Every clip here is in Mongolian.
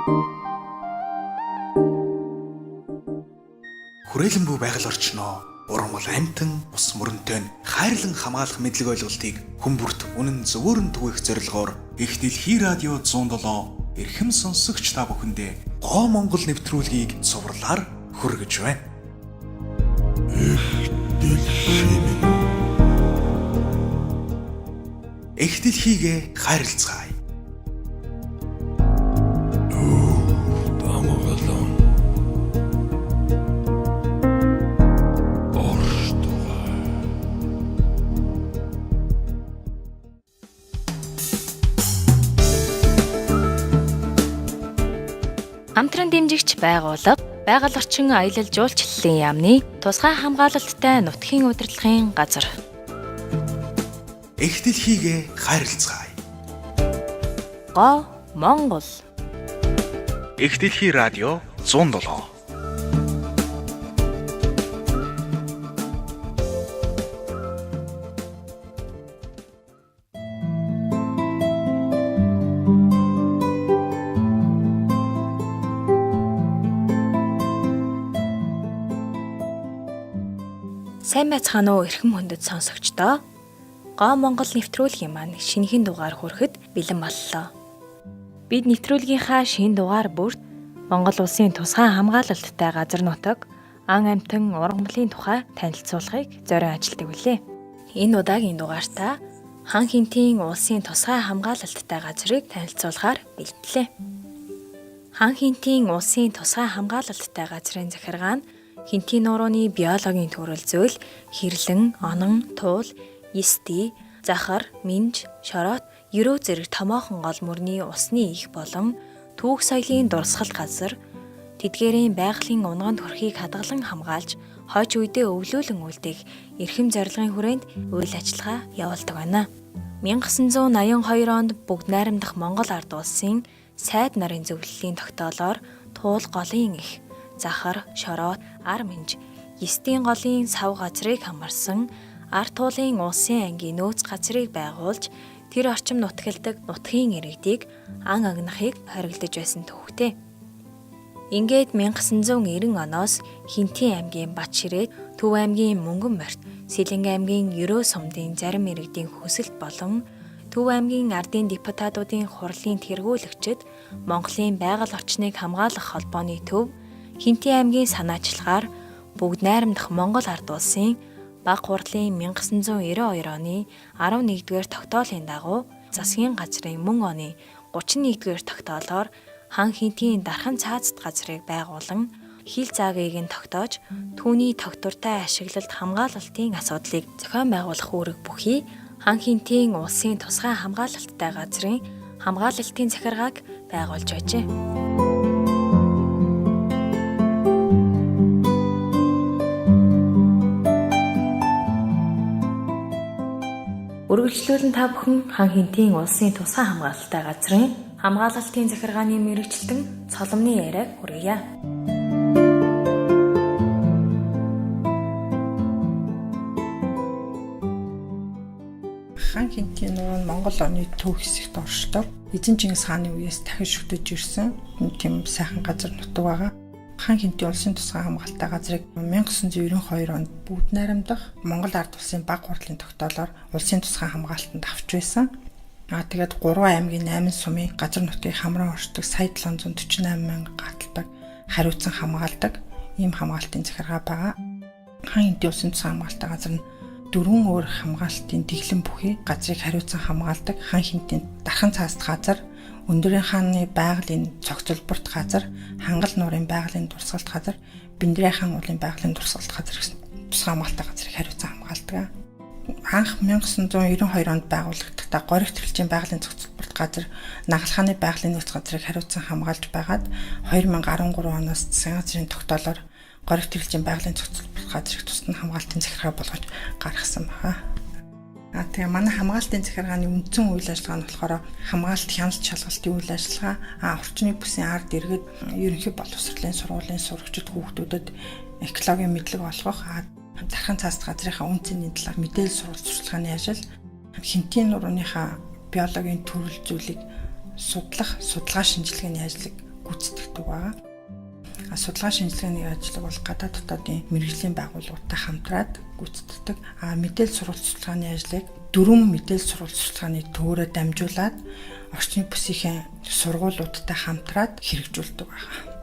Хүрээлэн буй байгаль орчноо ургамал амьтан ус мөрөнтэй нь хайрлан хамгаалах мэдлэг ойлголтыг хүмүүрт үнэн зөвөөрн түгээх зорилгоор их дэлхийн радио 107 эрхэм сонсогч та бүхэндээ гоо Монгол нэвтрүүлгийг цувралаар хүргэж байна. Их дэлхийгээ хайрлцгаая. Хамтран дэмжигч байгууллага байгаль орчин аялал жуулчлалын яамны тусгай хамгаалалттай нутгийн удирдлагын газар. Их дэлхийгээ хайрлцгаая. Гоо Монгол. Их дэлхий радио 107. Сайн байцгаана уу эрхэм хүндэт сонсогчдоо. Гоо Монгол нэвтрүүлгийн маань шинэхэн дугаар хүрэхэд бэлэн боллоо. Бид нэвтрүүлгийнхаа шинэ дугаар бүрт Монгол улсын тусгай хамгаалалттай газар нутаг, ан амьтан ургамлын тухай танилцуулахыг зорион ажилладаг билээ. Энэ удаагийн дугаартаа хан хинтийн улсын тусгай хамгаалалттай газрыг танилцуулахаар бэлтлээ. Хан хинтийн улсын тусгай хамгаалалттай газрын захиргаа нь Хинтийн нурууны биологийн төрөл зүйл, хэрлэн, онон, туул, ести, захар, минж, шороод, ерөө зэрэг томоохон гол мөрний усны их болон түүх соёлын дурсгал газар, тэдгээрийн байгалийн унганд хүрэхийг хадгалан хамгаалж, хойч үедээ өвлүүлэн үлдээх эрхэм зорилгын хүрээнд үйл ажиллагаа явуулдаг байна. 1982 онд бүгд найрамдах Монгол ард улсын сайд нарын зөвлөлийн тогтоолоор туул голын их, захар, шороод, ар минж, естийн голын сав газрыг хамарсан ар туулын улсын ангийн нөөц газрыг байгуулж тэр орчим нутагладаг нутгийн иргэдийг ан агнахыг хоригдож байсан төвхтэй. Ингээд 1990 оноос Хинтийн аймгийн Батширээд, Төв аймгийн Мөнгөн морьт, Сэлэнгэ аймгийн Ерөө сумдын зарим иргэдийн хүсэлт болон Төв аймгийн ардын депутатуудын хурлын тэргүүлэгчид Монголын байгаль орчныг хамгаалах холбооны төв Хинтийн аймгийн санаачлагаар бүгд найрамдах Монгол ард улсын баг хурлын 1992 оны 11-р тогтоолын дагуу засгийн газрын мөн оны 31-р тогтоолоор хан Хинтийн дархан цаазд газрыг байгуулан хил заагийг нь тогтоож түүний тогтвортой ашиглалт хамгаалалтын асуудлыг зохион байгуулах үүрэг бүхий хан Хинтийн улсын тусгай хамгаалалттай газрын хамгаалалтын захиргааг байгуулж байжээ. Үргэлжлүүлэн та бүхэн хан Хинтийн улсын тусгай хамгаалалттай газрын хамгаалалтын захиргааны мэргэжилтэн цоломны яриаг хүргье. Хан Хинтийн нуруу нь Монгол оны төв хэсэгт оршдог. Эзэн Чингис хааны үеэс дахин шүтэж ирсэн тийм сайхан газар нутаг байгаа. Хан Хинтийн улсын тусгай хамгаалалттай газрыг 1992 онд бүгд найрамдах Монгол ард улсын баг хурлын тогтоолоор улсын тусгай хамгаалтанд авч байсан. Тэгээд 3 аймгийн 8 сумын газар нутгийг хамран оршдог сая 748 мянга гаталдаг хариуцсан хамгаалдаг ийм хамгаалтын захиргаа байгаа. Хан Хинтийн улсын тусгай хамгаалалттай газар нь 4 өөр хамгаалтын дэглэм бүхий газрыг хариуцсан хамгаалдаг. Хан Хинтийн дархан цаазд газар, Өндөрийн хааны байгалийн цогцлборт газар, Хангал нуурын байгалийн дурсгалт газар, Бэндрийн хаан уулын байгалийн дурсгалт газар гэсэн тусгай хамгаалалттай газрыг хариуцсан хамгаалдаг. Анх 1992 онд байгуулагдахтаа Гориг тэрэлжийн байгалийн цогцлборт газар, Нагал хааны байгалийн нөөц газрыг хариуцсан хамгаалж байгаад 2013 оноос засгийн газрын тогтоолоор Гориг тэрэлжийн байгалийн цогцлборт газрыг тусдан хамгаалтын захиргаа болгож гаргасан байна. Тэгээ манай хамгаалтын захиргааны үндсэн үйл ажиллагаа нь болохоор хамгаалалт хяналт шалгалтын үйл ажиллагаа, орчны бүсийн ард иргэд ерөнхий боловсролын сургуулийн сурагчид хүүхдүүдэд экологийн мэдлэг олгох, дархан цаазд газрынхаа үн цэнийн талаар мэдээлэл сурвалжлагын ажил, Хинтийн нурууныхаа биологийн төрөл зүйлийг судлах, судалгаа шинжилгээний ажлыг гүйцэтгэдэг байгаа. Судалгаа шинжилгээний ажил бол гадаад дотоодын мэргэжлийн байгууллагуудтай хамтраад гүйцэтгэдэг. Мэдээлэл сурвалж судалгааны ажлыг 4 мэдээлэл сурвалж судалгааны төвөөрөө дамжуулаад орчны бүсийн сургуулиудтай хамтраад хэрэгжүүлдэг байгаа.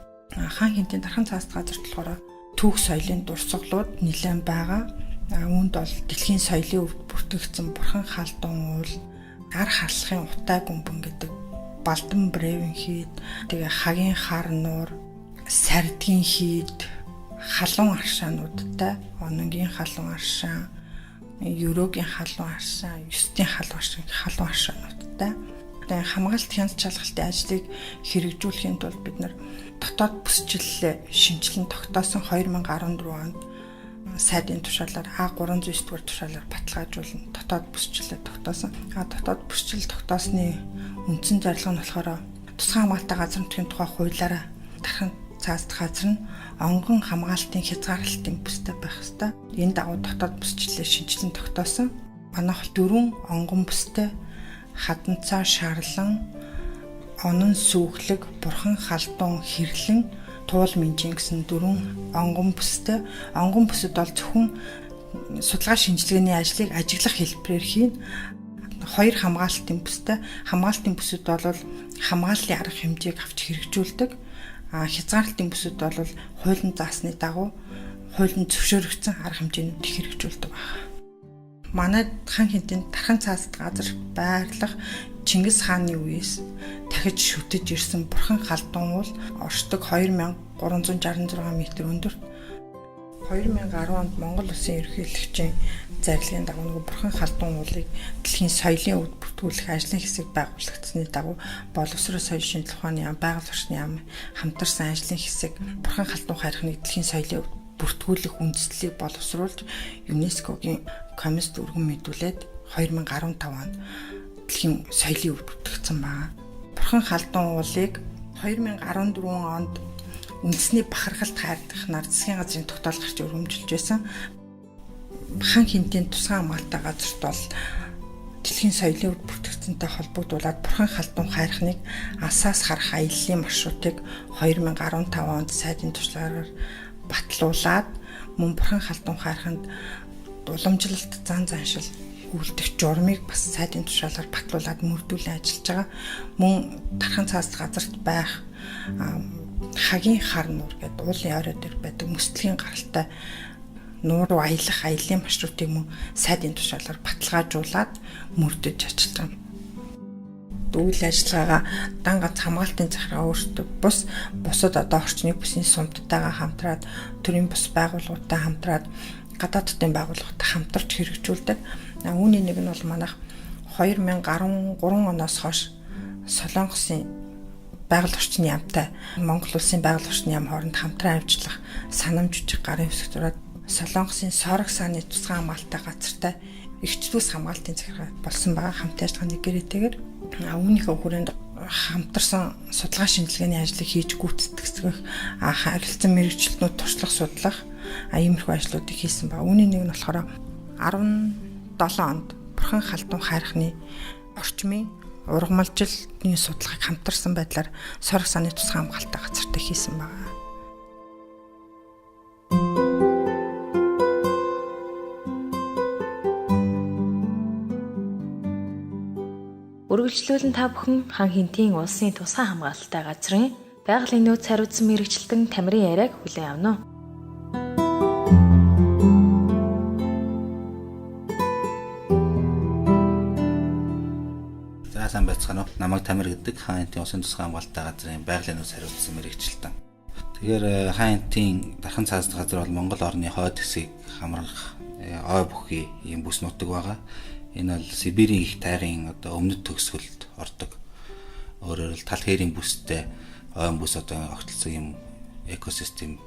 Хаан хинтийн дархан цаасд газар болохоор түүх соёлын дурсгалууд нэлээд байгаа. Үүнд бол дэлхийн соёлын өвд бүртгэгдсэн Бурхан халдун уул, ар хаслахын утай гүнбэн гэдэг Балдан Бревен хийд, тэгээ хагийн хар нуур, сардгийн хийд, халуун аршаануудтай, ононгийн халуун аршаан, ерөөгийн халуун аршаан, ёстын халуун аршаануудтай. Тэгээ хамгаалалт хяналт шалгалтын ажлыг хэрэгжүүлэхийн тулд бид нар дотоод бүсчиллээ шинжилэн тогтоосон 2014 онд сайдын тушаалаар А309 дугаар тушаалаар баталгаажуулан дотоод бүсчиллээ тогтоосон. Дотоод бүсчил тогтоосны үндсэн зорилго нь болохоор тусгай хамгаалалтын газар нутгийн тухай хуулиараа дархан цаасд газар нь онгон хамгаалтын хязгаарлалтын бүстэй байх ёстой. Энэ дагуу дотоод бүсчиллээ шинжилэн тогтоосон. Манайх 4 онгон бүстэй хаданцаа шаарлан, онон сүүхлэг, бурхан халдун хэрлэн, туул минжин гэсэн 4 онгон бүстэй. Онгон бүсэд бол зөвхөн судалгаа шинжилгээний ажлыг ажиглах хэлбэрээр хийн. 2 хамгаалтын бүстэй. Хамгаалтын бүсэд бол хамгааллын арга хэмжээг авч хэрэгжүүлдэг. Хязгаарлалтын бүсэд бол хуулийн заасны дагуу хуулийн зөвшөөрөгдсөн арга хэмжээнүүдийг хэрэгжүүлдэг байна. Манай хаан хинтийн дархан цаасд газар байрлах Чингис хааны үеэс дахиж шүтэж ирсэн Бурхан халдун уул оршдог 2366 м өндөрт 2010 онд Монгол улсын ерөнхийлөгчийн зарилгын дагуу Бурхан халдун уулыг дэлхийн соёлын өвд бүртгүүлэх ажлын хэсэг байгуулагдсны дагуу боловсрол соёл шинжилгээ ухааны яам, байгаль орчны яам хамтарсан ажлын хэсэг Бурхан халдун хайрхныг дэлхийн соёлын өвд бүртгүүлэх үндслийг боловсруулж ЮНЕСКОгийн комиссд өргөн мэдүүлээд 2015 онд дэлхийн соёлын өвд бүртгэгдсэн байна. Бурхан халдун уулыг 2014 онд үндэсний бахархалт хайрдах нар засгийн газрын тогтоол гарч өргөмжилж байсан. Хаан хинтийн тусгай хамгаалалтын газарт бол дэлхийн соёлын өвд бүртгэгдсэнтэй холбогдуулаад Бурхан халдун хайрхныг асаас харах аяллаа маршрутыг 2015 онд сайдын туршлагаар батлуулаад мөн Бурхан халдун хайрханд уламжлалт зан заншил үлдэх журмыг бас сайдын тушаалаар батлуулаад мөрдүүлэн ажиллаж байгаа. Мөн дархан цаасд газарт байх хагийн хар нуур гэдэг уулын орой дээр байдаг мөсдлийн гаралтай нуур руу аялах аяллаа маршрутыг мөн сайдын тушаалаар баталгаажуулаад мөрдөж ажиллаж байгаа. Үйл ажиллагаагаа дан ганц хамгаалтын захиргаа өөртөө бусад одоо орчны бүсийн сумдтайгаа хамтраад төрийн бус байгууллагуудтай хамтраад гадаад дотны байгууллагуудтай хамтарч хэрэгжүүлдэг. Үүний нэг нь бол манайх 2013 оноос хойш Солонгосын байгаль орчны яамтай Монгол улсын байгаль орчны яам хооронд хамтран ажиллах санамж жижиг гарын хэсэгтураад Солонгосын Сорог сааны тусгай хамгаалалттай газартай эрхчлүүлс хамгаалтын захиргаа болсон байгаа хамтын ажиллагааны гэрээтэйгээр үүнийхээ хүрээнд хамтарсан судалгаа шинжилгээний ажлыг хийж гүйцэтгэх харилцан мэргэжилтнүүд туршлах судлах иймэрхүү ажлуудыг хийсэн ба. Үүний нэг нь болохоор 17 онд Бурхан халдун хайрхны орчмын ургамалжилтны судалгааг хамтарсан байдлаар Сорог сааны тусгай хамгаалалттай газартай хийсэн байна. Үргэлжлүүлэн та бүхэн хаан хинтийн улсын тусгай хамгаалалттай газрын байгалийн нөөц хариуцсан мэргэжилтэн Тамирын яриаг хүлээн авна уу? За сайн байцгаана уу. Намайг Тамир гэдэг хаан хинтийн улсын тусгай хамгаалалттай газрын байгалийн нөөц хариуцсан мэргэжилтэн. Тэгэхээр хаан хинтийн дархан цаасд газар бол Монгол орны хойд хэсгийг хамрах ой бүхий ийм бүс нутаг байгаа. Энэ бол Сибирийн их тайгын одоо өмнөд төгсгөлд ордог. Өөрөөр хэл тал хэрийн бүстэй ойн бүс одоо огтлцсон юм экосистем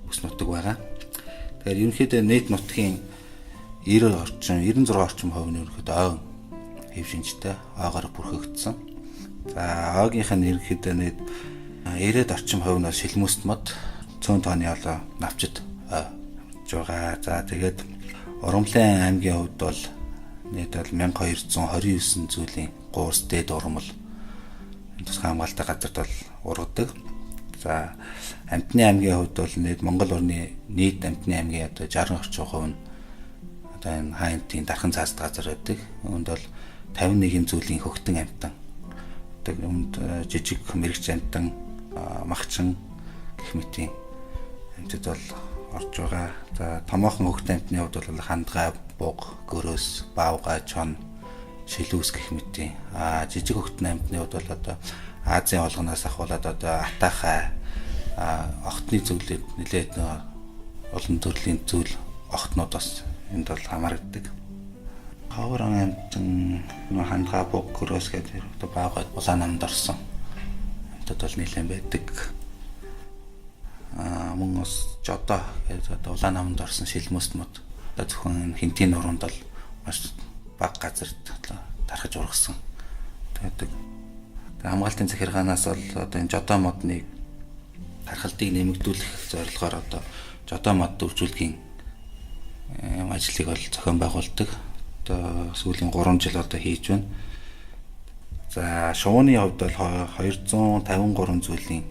бүс нутаг байгаа. Тэгэхээр ерөнхийдөө нийт нутгийн 96 орчим хувь нь ерөнхийдөө ойн хэв шинжтэй ойгоор бүрхэгдсэн. За ойгийнх нь ерөнхийдөө нийт 90 орчим хувь нь шилмөст мод цөөн тооны олоо навчид байгаа. За тэгээд Урамлын аймгийн хувьд бол нийт бол 1229 зүйлийн 3 дэд урмал тусгай хамгаалалттай газарт бол ургадаг. За амтны аймгийн хувьд бол Монгол орны нийт амтны аймгийн одоо 60 орчим хувь нь одоо энэ хаянтын дархан цаасд газар байдаг. Үүнд бол 51 зүйлийн хөгтөн амтан. Одоо үүнд жижиг мэрэгч амтан, махчин гэх мэтийн амтд бол орж байгаа. За томоохон хөгтөн амтны хувьд бол хандгай, буг, гөрөөс, баавгай, чон, шилүүс гэх мэтийн. Жижиг хөгтөн амтны хувьд бол одоо Азийн олгоноос ахуулаад одоо атахай, охтны зүйлүүд нэлээд олон төрлийн зүйл охтнууд бас энд бол хамаардаг. Ховор амтан хандгай, буг, гөрөөс гэдэг одоо баавгай улаан намд орсон амтд бол нэлээд байдаг. Мөн бас жодоо гэдэг одоо улаан намд орсон шилмөст мод одоо зөвхөн хинтийн нуруунд бол маш бага газарт тархаж ургасан байдаг. Хамгаалтын захиргаанаас бол одоо энэ жодоо модны тархалтыг нэмэгдүүлэх зорилгоор одоо жодоо мод дөрвжүүлгийн ажлыг бол зохион байгуулдаг. Одоо сүүлийн 3 жил одоо хийж байна. За шувууны хувьд бол 253 зүйлийн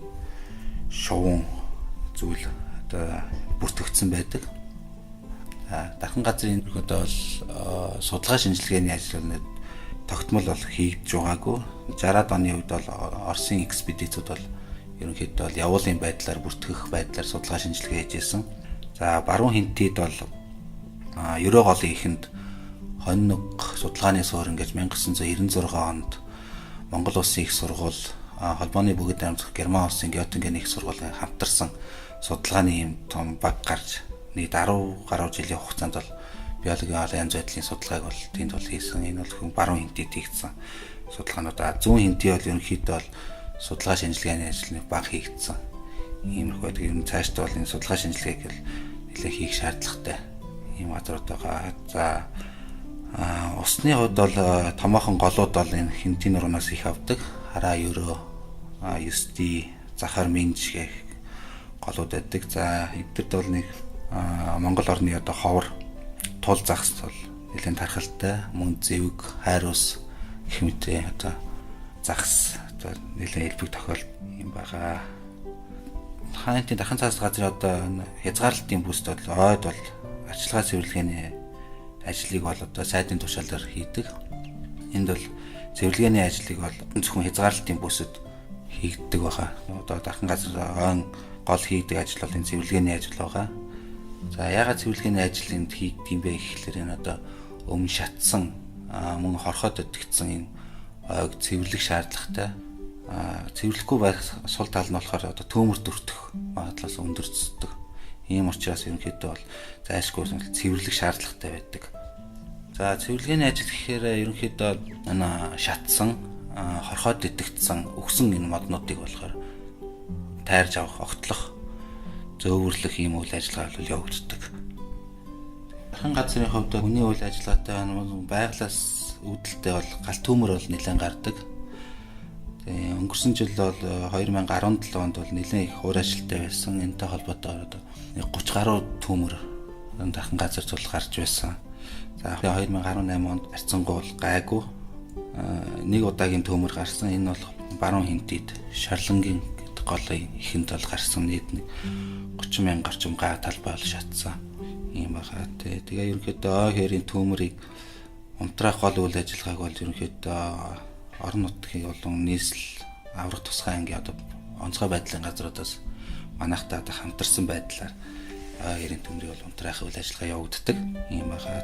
шувуун зүйл одоо бүртгэгдсэн байдаг. Дархан газрын одоо бол судалгаа шинжилгээний ажил бол тогтмол бол хийгдэж байгаагүй. 60-аад оны үед бол Оросын экспедицүүд бол ерөнхийдөө бол явуулын байдлаар бүртгэх байдлаар судалгаа шинжилгээ хийжсэн. За баруун хинтийд бол 90 голын эхэнд хоног судалгааны суурин гэж 1996 онд Монгол Улсын их сургууль, холбооны бүгд амьсгал Герман улсын Гётинген их сургуулийн хамтарсан судалгааны юм том баг гарч нэг 10 гаруй жилийн хугацаанд бол биологийн олон янз байдлын судалгааг бол тэнд бол хийсэн. Энэ бол хүн баруун хинтийд хийгдсэн судалгаанууд. Зүүн хинтий бол ерөнхийдөө бол судалгаа шинжилгээний ажлыг баг хийгдсэн. Иймэрхүү байдаг. Ер нь цаашдаа бол энэ судалгаа шинжилгээг л нэлээд хийх шаардлагатай ийм газрууд байгаа. За усны хувьд бол томоохон голууд бол энэ хинтийн нуруунаас их авдаг. Хараа ерөө, юсти, захар минж гэх голууд байдаг. За эдгэрд бол нэг Монгол орны одоо ховор тул загс бол нэлээд тархалтай, мөн зэвэг, хайрус гэх мэт одоо загс одоо нэлээд элбэг тохиол юм байгаа. Хаянтын дархан цаас газрын одоо хязгаарлалтын бүст бол ойд бол арчилгаа цэвэрлэгээний ажлыг бол одоо сайдын тушаалаар хийдэг. Энд бол цэвэрлэгээний ажлыг бол зөвхөн хязгаарлалтын бүсэд хийгддэг байгаа. Одоо дархан газар ойн гол хийдэг ажил бол энэ цэвэрлэгээний ажил байгаа. За ягаад цэвэрлэгээний ажил энд хийгдэг юм бэ гэхлээр энэ одоо өмнө шатсан мөн хорхоод өдөгдсөн энэ ойг цэвэрлэх шаардлагатай. Цэвэрлэхгүй байх сул тал нь болохоор одоо төмөр дүртэх магадлалаас өндөрцдөг. Ийм учраас ерөнхийдөө бол зайлшгүй цэвэрлэх шаардлагатай байдаг. За цэвэрлэгээний ажил гэхээр ерөнхийдөө шатсан, хорхоод өдөгдсөн өгсөн энэ моднуудыг болохоор тайрж авах, огтлох, зөөвөрлөх ийм үйл ажиллагаа бол явагддаг. Дархан газрын хувьд хүний үйл ажиллагаатай байглаас үүдэлтэй бол галт төмөр бол нэлээд гардаг. Өнгөрсөн жил бол 2017 онд бол нэлээд их уур ажилтай байсан. Энэтэй холбоотойгоор одоо 30 гаруй төмөр дархан газарт бол гарч байсан. За 2018 онд арцсангуул гайгүй нэг удаагийн төмөр гарсан. Энэ бол баруун хинтийд Шарлангийн гэдэг голын ихэнд бол гарсан. Нийт 30,000 гарчим гай талбай бол шатсан юм байгаа. Тэгээ ерөнхийдөө ой хэрийн төмөрийг унтраах гол үйл ажиллагааг бол ерөнхийдөө орон нутгийн болон нийслэл аврах тусгай ангийн одоо онцгой байдлын газруудаас манайхтай одоо хамтарсан байдлаар ой хэрийн төмрийг бол унтраах үйл ажиллагаа явагддаг юм байгаа.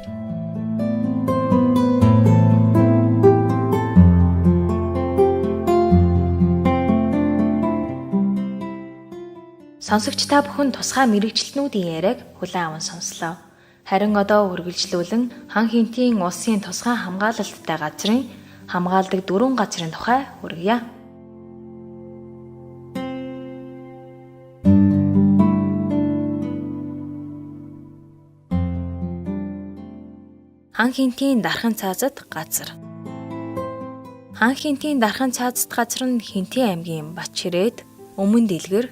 Сонсогч та бүхэн тусгай мэрэгчлэнүүдийн яриаг хүлээн аван сонслоо. Харин одоо үргэлжлүүлэн хан хинтийн улсын тусгай хамгаалалттай газрын хамгаалдаг 4 газрын тухай хүргье. Хан хинтийн дархан цаазад газар. Хан хинтийн дархан цаазад газар нь Хинтээ аймгийн Батчирээд, Өмнө Дэлгэр,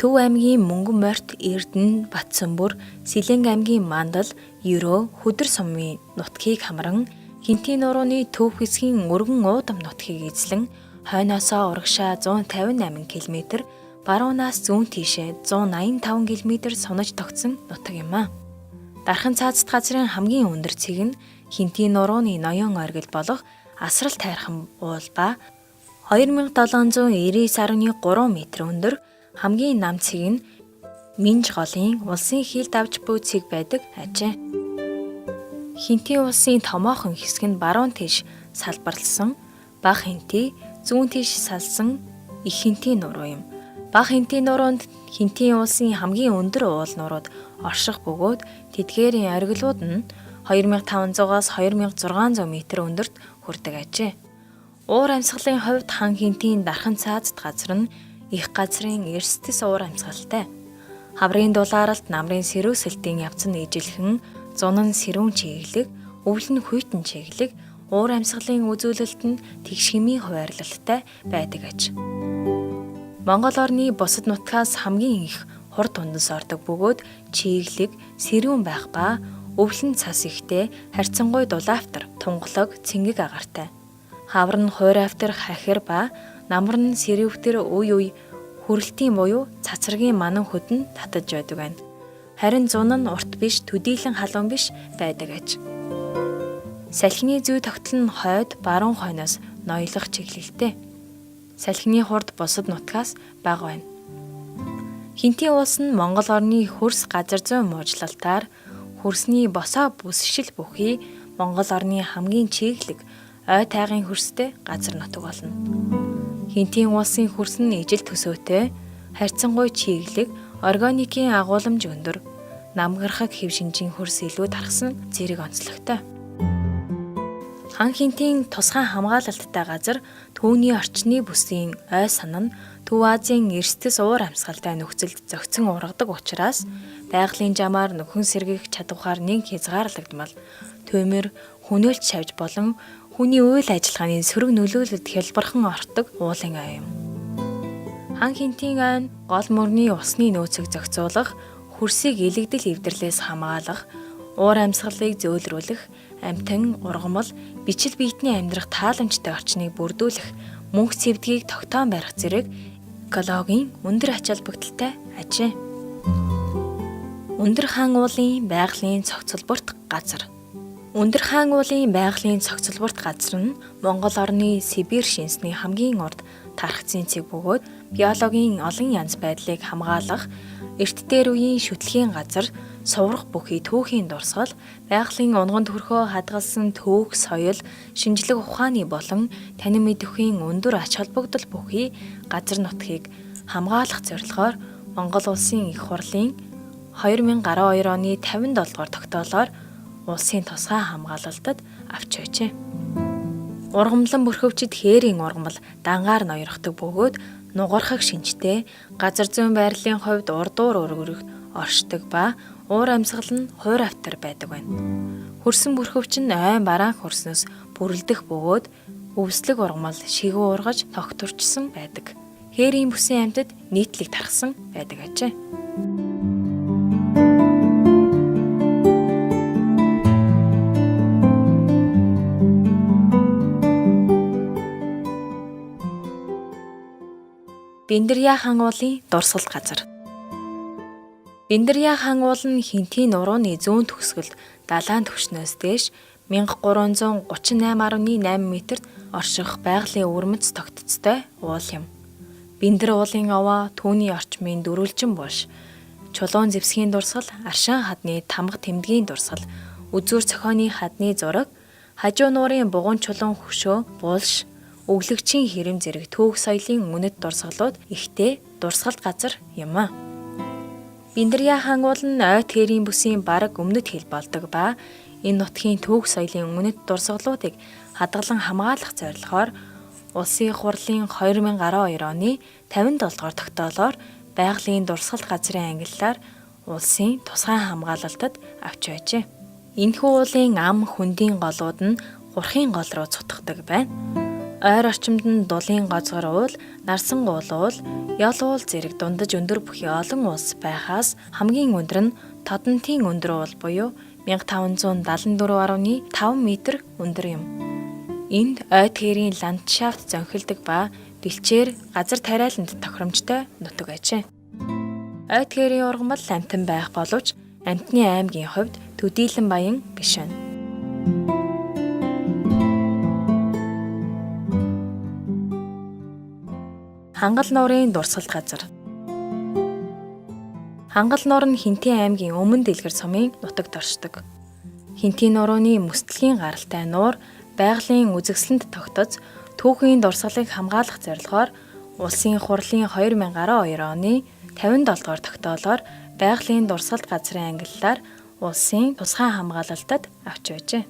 Төв аймгийн Мөнгөн морьт, Эрдэнэ, Батсанбүр, Сэлэнг аймгийн Мандал, Ерөө, Хөдөр сумын нутгийг хамран Хинтийн нурууны төв хэсгийн өргөн уудам нутгийг эзлэн хойноосоо урагшаа 158 км, баруунаас зүүн тийшээ 185 км сунаж тогтсон нутаг юм а. Дархан цаазд газрын хамгийн өндөр цэг нь Хинтийн нурууны ноён оргил болох асрал тайрхан уул ба 2799.3 м өндөр хамгийн нам цэг нь Минж голын улсын хил давж буй цэг байдаг ажээ. Хинтийн улсын томоохон хэсэг нь баруун тийш салбарлсан Бага Хинти, зүүн тийш салсан Их Хинтийн нуруу юм. Бага Хинтийн нуруунд Хинтийн улсын хамгийн өндөр уул нурууд орших бөгөөд тэдгээрийн оргилууд нь 2500-аас 2600 м өндөрт хүрдэг ажээ. Уур амьсгалын хувьд хан Хинтийн дархан цаазд газар нь их газрын эрсдэс уур амьсгалтай. Хаврын дулааралт намрын сэрүүсэлтийн явц нь ижилхэн, зун нь сэрүүн чиглэг, өвөл нь хүйтэн чиглэг, уур амьсгалын үзүүлэлт нь тэгш хэмийн хуваарлалтай байдаг аж. Монгол орны бусад нутгаас хамгийн их хурд тундас ордог бөгөөд чиглэг, сэрүүн байх ба өвлөн цас ихтэй харьцангуй дулаавтар, тунгалаг, цэнгэг агартай. Хавар нь хуйраавтар, хахир ба намар нь сэрүүвтэр үе үе хүрэлтийн буюу цацрагийн манан хөдөн татаж байдаг байна. Харин зун нь урт биш, төдийлөн халуун биш байдаг аж. Салхины зүй тогтол нь хойд, баруун хойноос ноёлох чиглэлтэй. Салхины хурд бусад нутгаас бага байна. Хинтийн улс нь Монгол орны хөрс газар зүйн муучлалтаар хөрсний босоо бүсшил бүхий Монгол орны хамгийн чиглэг ой тайгын хөрстэй газар нутаг болно. Хинтийн улсын хөрс нь ижил төсөөтэй, харьцангуй чиглэг, органикийн агуулмж өндөр, намгархаг хэв шинжийн хөрс илүү тархсан зэрэг онцлогтой. Хан Хинтийн тусгай хамгаалалттай газар түүний орчны бүсийн ой сан нь Төв Азийн эрсдэс уур амьсгалтай нөхцөлд зохицон ургадаг учраас байгалийн жамаар нөхөн сэргийх чадвараар нэг хязгаарлагдмал, төмөр, хүнөөлт шавж болон хүний үйл ажиллагааны сөрөг нөлөөлөлд хялбархан ортог уулын ой юм. Хан Хинтийн ой нь гол мөрний усны нөөцийг зохицуулах, хөрсийг илэгдэл эвдэрлээс хамгаалах, уур амьсгалыг зөөлрүүлэх, амтан, ургамал, бичил биетний амьдрах тааламжтай орчныг бүрдүүлэх, мөнх цэвдгийг тогтоон барих зэрэг экологийн өндөр ач холбогдолтой ажээ. Өндөр хаан уулын байгалийн цогцлборт газар. Өндөр хаан уулын байгалийн цогцлборт газар нь Монгол орны Сибирь шинсний хамгийн урд тархацын цэг бөгөөд биологийн олон янз байдлыг хамгаалах, эрт дээр үеийн шүтлэгийн газар, суврах бүхий түүхийн дурсгал, байгалийн унган төрхөө хадгалсан түүх, соёл, шинжлэх ухааны болон танин мэдэхийн өндөр ач холбогдол бүхий газар нутгийг хамгаалах зорилгоор Монгол улсын их хурлын 2012 оны 57 дугаар тогтоолоор улсын тусгай хамгаалалтад авч байжээ. Ургамлан бүрхөвчд хээрийн ургамал дангаар ноёрхдог бөгөөд нугархаг шинжтэй, газар зүйн байрлалын хувьд урдуур өргөрөх оршдог ба уур амьсгал нь хуур автар байдаг байна. Хөрсөн бүрхөвч нь айн бараан хөрснөөс бүрлдэх бөгөөд өвслэг ургамал шигүү ургаж тогтворчсон байдаг. Хээрийн бүсийн амьтад нийтлэг тархсан байдаг ажээ. Бэндэрья хаан уулын дурсгал газар. Бэндэрья хаан уул нь Хинтийн нурууны зүүн төгсгөлд далайн түвшнээс дээш 1338.8 м-т орших байгалийн өвөрмөц тогтцтой уул юм. Бэндэр уулын овоо түүний орчмын дөрвөлжин булш, чулуун зэвсгийн дурсгал, аршин хадны тамга тэмдгийн дурсгал, үзүүр цохооны хадны зураг, хажуу нуурын бугуун чулуун хөшөө, булш, өглөгчийн хэрэм зэрэг түүх соёлын үнэт дурсгалууд ихтэй дурсгалт газар юм а. Бэндэрья хаан уул нь ой тэрийн бүсийн бараг өмнөд хил болдог ба энэ нутгийн түүх соёлын үнэт дурсгалуудыг хадгалан хамгаалах зорилгоор Улсын их хурлын 2012 оны 57 дугаар тогтоолоор байгалийн дурсгалт газрын ангиллаар улсын тусгай хамгаалалтад авч байжээ. Энэхүү уулын ам хөндийн голууд нь гурхын гол руу цутгадаг байна. Ойр орчимд нь дулын гозгор уул, нарсан уул, ёл уул зэрэг дундаж өндөр бүхий олон улс байхаас хамгийн өндөр нь Тодонтын өндөр уул буюу 1574.5 м өндөр юм. Энд ой тэрийн ландшафт зөнхилдэг ба бэлчээр газар тариаланд тохиромжтой нутаг ажээ. Ой тгээрийн ургамал амтан байх боловч амтны аймгийн хувьд төдийлөн баян биш байна. Хангал нуурын дурсгалт газар. Хангал нуур нь Хинтээ аймгийн Өмнө Дэлгэр сумын нутагт оршдог. Хинтээ нурууны мөстлийн гаралтай нуур байгалийн үзэгсэлэнд тогтоц түүхийн дурсгалыг хамгаалах зорилгоор улсын хурлын 2012 оны 57 дугаар тогтоолоор байгалийн дурсгалт газрын ангиллаар улсын тусгай хамгаалалтад авч байжээ.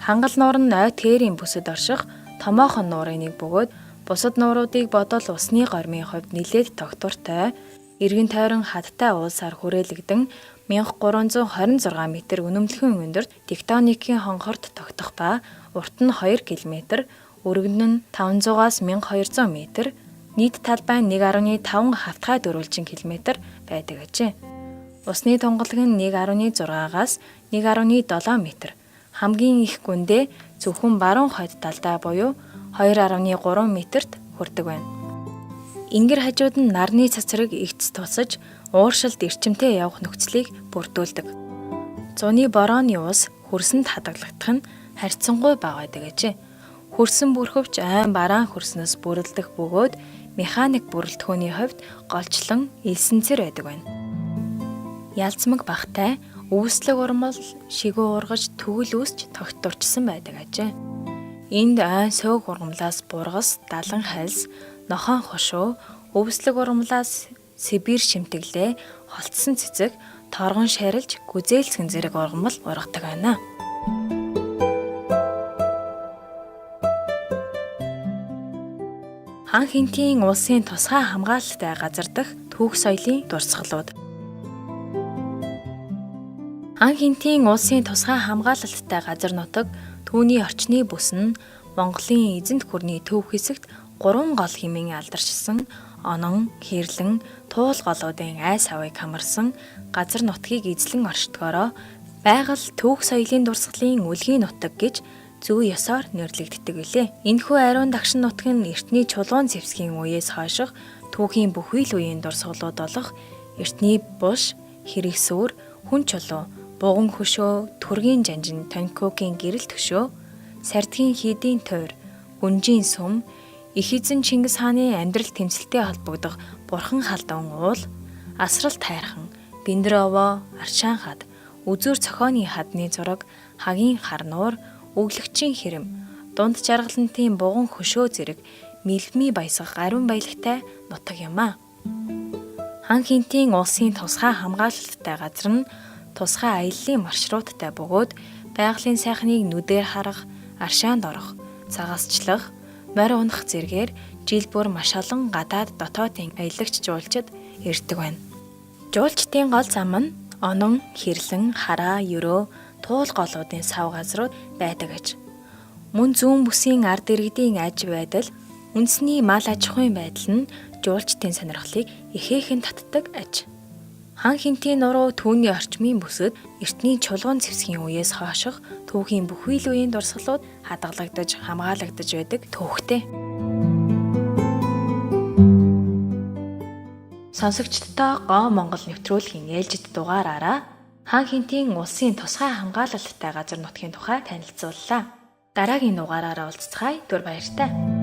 Хангал нуур нь ой тгээрийн бүсэд орших томоохон нуурын нэг бөгөөд бусад нууруудыг бодол усны гормын хувьд нэлээд тогтвортой, эргэн тойрон хадтай уулсаар хүрээлэгдэн 1326 м үнэмлэхэн өндөрт тектоникийн хонхорт тогтох ба урт нь 2 км, өргөн нь 500-аас 1200 м, нийт талбай нь 1.5 хавтгай дөрвөлжин км байдаг ажээ. Усны тунгалаг нь 1.6-аас 1.7 м, хамгийн их гүндээ зөвхөн баруун хойд талдаа буюу 2.3 м-т хүрдэг байна. Ингэр хажууд нь нарны цацраг эгц тусаж ууршилд эрчимтэй явах нөхцөлийг бүрдүүлдэг. Зуны борооны ус хөрсөнд хадгалагдах нь харьцангуй бага байдаг ажээ. Хөрсөн бүрхөвч айн бараан хөрснөөс бүрэлдэх бөгөөд механик бүрэлдэхүүний хувьд голчлон элсэнцэр байдаг байна. Ялцмаг багтай өвслөг урмал шигүү ургаж төгөл үүсч тогтворчсон байдаг ажээ. Энд айн сөг ургамлаас бургас, далан хальс, нохон хошуу, өвслөг ургамлаас Сибирь шимтэглээ, холтсон цэцэг, торгон шарилж, гүзээлцгэн зэрэг ургамал ургадаг байна. Хан Хинтийн улсын тусгай хамгаалалттай газар дах түүх соёлын дурсгалууд. Хан Хинтийн улсын тусгай хамгаалалттай газар нутаг түүний орчны бүс нь Монголын эзэнт гүрний төв хэсэгт 3 гол хэмээн алдаршсан онон, хэрлэн, туул голуудын айс авыг хамарсан газар нутгийг эзлэн оршдгоороо байгаль түүх соёлын дурсгалын үлгийн нутаг гэж зүй ёсоор нэрлэгддэг билээ. Энэхүү ариун дагшин нутаг нь эртний чулуун зэвсгийн үеэс хойших түүхийн бүхий л үеийн дурсгалууд болох эртний буш, хэрэгсүр, хүн чулуу, буган хөшөө, түргийн жанжин, тонкокийн гэрэл төшөө, сардгийн хийдийн тойр, гүнжийн сүм, их эзэн Чингис хааны амьдрал тэмцэлтэй холбогдох бурхан халдун уул, асрал тайрхан, биндрովоо, аршаан хад, үзүүр цохооны хадны зураг, хагийн харнуур, өглөгчийн хэрэм, дунд жаргалантын буган хөшөө зэрэг мэлгмий баясах ариун баялагтай нутаг юм а. Хан Хинтийн улсын тусгай хамгаалалттай газар нь тусгай аяллаа маршруттай бөгөөд байгалийн сайхныг нүдээр харах, аршаанд орох, цагаасчлах, морь унах зэргээр жил бүр маш олон гадаад дотоодын аялагч жуулчид ирдэг байна. Жуулчдын гол зам нь онон, хэрлэн, хараа, ерөө, туул голуудын сав газрууд байдаг аж. Мөн зүүн бүсийн ард иргэдийн аж байдал, үндэсний мал аж ахуйн байдал нь жуулчдын сонирхлыг ихээхэн татдаг аж. Хан Хинтийн нуруу түүний орчмын бүсэд эртний чулуун зэвсгийн үеэс хойших түүхийн бүхий л үеийн дурсгалууд хадгалагдаж, хамгаалагдаж байдаг түүхтэй. Сонсогчдоо Гоо Монгол нэвтрүүлгийн ээлжид дугаараараа Хан Хинтийн улсын тусгай хамгаалалттай газар нутгийн тухай танилцууллаа. Дараагийн дугаараараа уулзцгаая. Түр баяртай.